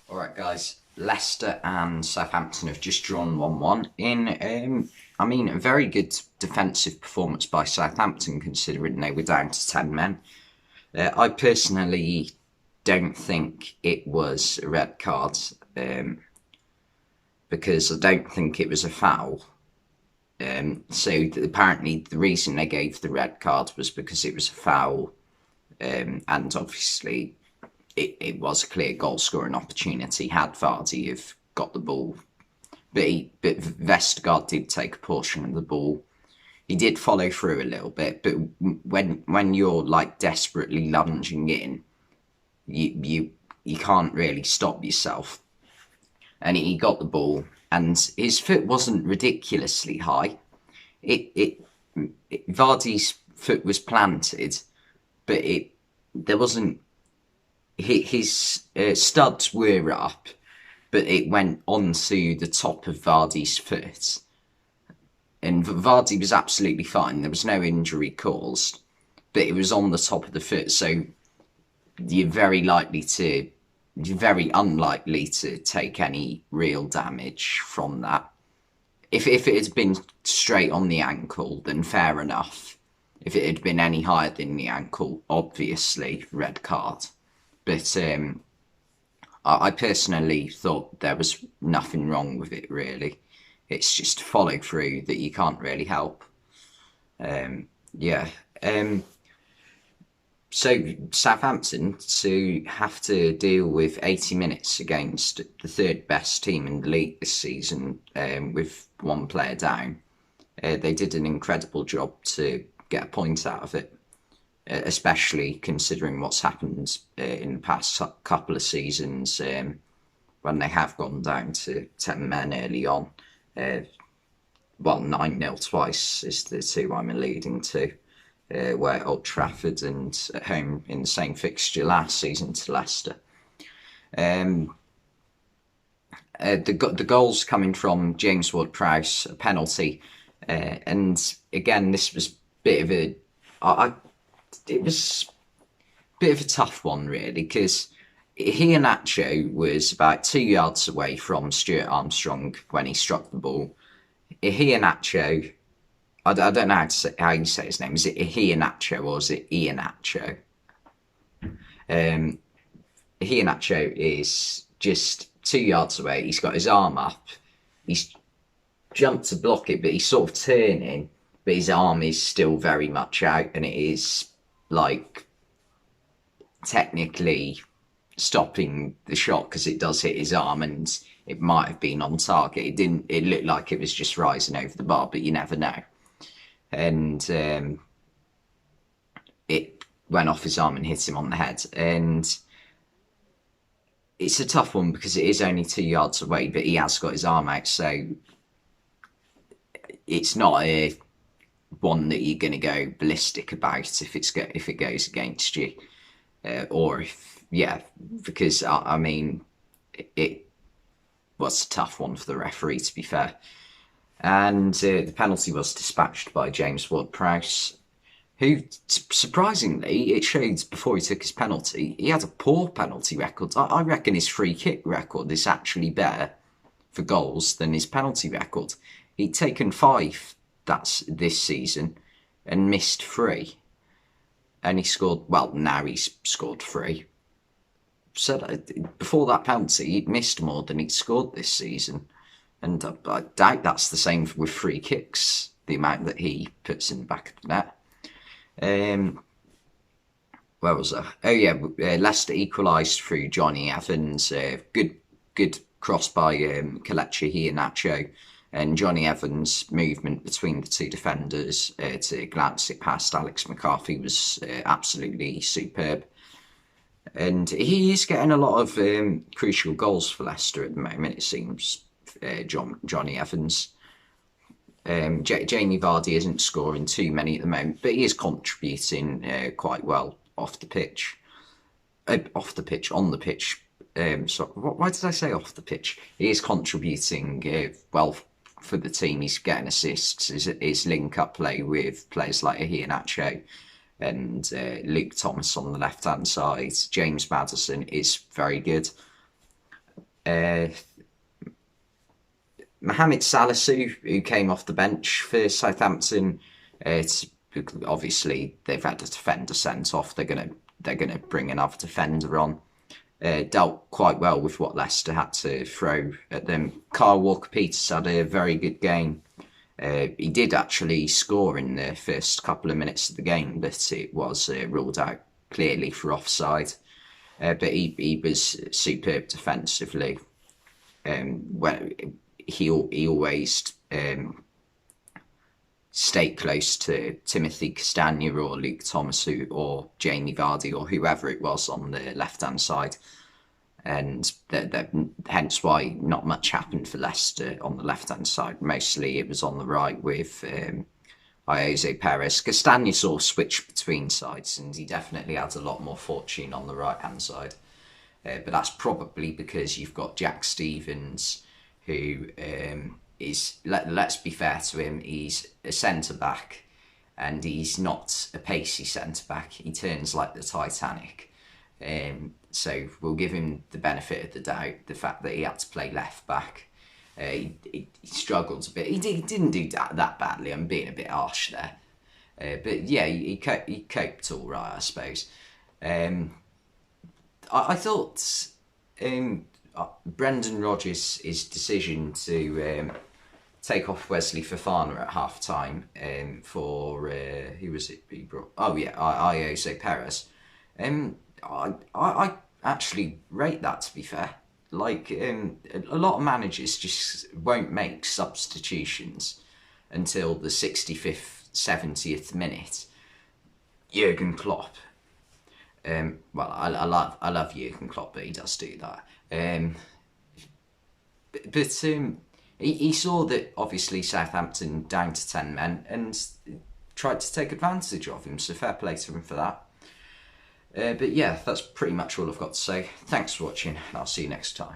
Alright guys, Leicester and Southampton have just drawn 1-1 in, a very good defensive performance by Southampton considering they were down to 10 men. I personally don't think it was a red card because I don't think it was a foul. Apparently the reason they gave the red card was because it was a foul, and obviously it was a clear goal scoring opportunity had Vardy have got the ball. But Vestergaard did take a portion of the ball. He did follow through a little bit, but when you're like desperately lunging in, you can't really stop yourself. And he got the ball, and his foot wasn't ridiculously high. Vardy's foot was planted, but there wasn't. His studs were up, but it went onto the top of Vardy's foot. And Vardy was absolutely fine. There was no injury caused, but it was on the top of the foot. So you're very unlikely to take any real damage from that. If it had been straight on the ankle, then fair enough. If it had been any higher than the ankle, obviously red card. But I personally thought there was nothing wrong with it, really. It's just follow through that you can't really help. Yeah. So Southampton to have to deal with 80 minutes against the third best team in the league this season, with one player down. They did an incredible job to get a point out of it. Especially considering what's happened in the past couple of seasons, when they have gone down to 10 men early on. 9-0 twice is the two I'm alluding to, where at Old Trafford and at home in the same fixture last season to Leicester. The goals coming from James Ward-Prowse, a penalty, and again this was a bit of a it was a bit of a tough one, really, because Iheanacho was about 2 yards away from Stuart Armstrong when he struck the ball. Iheanacho, I don't know how you say his name. Is it Iheanacho or is it Iheanacho? Iheanacho is just 2 yards away. He's got his arm up. He's jumped to block it, but he's sort of turning, but his arm is still very much out, and it is like technically stopping the shot because it does hit his arm, and it might have been on target. It didn't. It looked like it was just rising over the bar, but you never know. And it went off his arm and hit him on the head. And it's a tough one because it is only 2 yards away, but he has got his arm out, so it's not a one that you're going to go ballistic about if it goes against you, because it was a tough one for the referee, to be fair. And the penalty was dispatched by James Ward-Prowse, who, surprisingly, it showed before he took his penalty, he had a poor penalty record. I reckon his free kick record is actually better for goals than his penalty record. He'd taken 5 this season and missed 3. And he scored, now he's scored 3. So before that penalty, he'd missed more than he'd scored this season. And I doubt that's the same with free kicks, the amount that he puts in the back of the net. Where was I? Oh yeah, Leicester equalised through Johnny Evans. Good cross by Kelechi Iheanacho. And Johnny Evans' movement between the two defenders to glance it past Alex McCarthy was absolutely superb. And he is getting a lot of crucial goals for Leicester at the moment, it seems, Johnny Evans. Jamie Vardy isn't scoring too many at the moment, but he is contributing quite well on the pitch. Sorry, why did I say off the pitch? He is contributing well for the team. He's getting assists. His link-up play with players like Iheanacho and Luke Thomas on the left-hand side. James Maddison is very good. Uh, Mohamed Salisu, who came off the bench for Southampton, it's obviously they've had a defender sent off. They're gonna bring another defender on. Dealt quite well with what Leicester had to throw at them. Kyle Walker-Peters had a very good game. He did actually score in the first couple of minutes of the game, but it was ruled out clearly for offside. But he was superb defensively. When he always stayed close to Timothy Castagna or Luke Thomas or Jamie Vardy or whoever it was on the left-hand side. And hence why not much happened for Leicester on the left-hand side. Mostly it was on the right with Jose Perez. Castagna sort of switched between sides, and he definitely had a lot more fortune on the right-hand side. But that's probably because you've got Jack Stevens, who is, let's be fair to him, he's a centre-back, and he's not a pacey centre-back. He turns like the Titanic. So we'll give him the benefit of the doubt, the fact that he had to play left-back. He struggled a bit. He didn't do that badly. I'm being a bit harsh there. But yeah, he coped all right, I suppose. I thought Brendan Rodgers' decision to take off Wesley Fofana at half time for who was it he brought? Oh yeah, Jose Perez. I actually rate that, to be fair. Like a lot of managers just won't make substitutions until the 65th, 70th minute. Jurgen Klopp. Well, I love Jurgen Klopp, but he does do that. But he saw that obviously Southampton down to 10 men and tried to take advantage of him. So fair play to him for that. But yeah, that's pretty much all I've got to say. Thanks for watching, and I'll see you next time.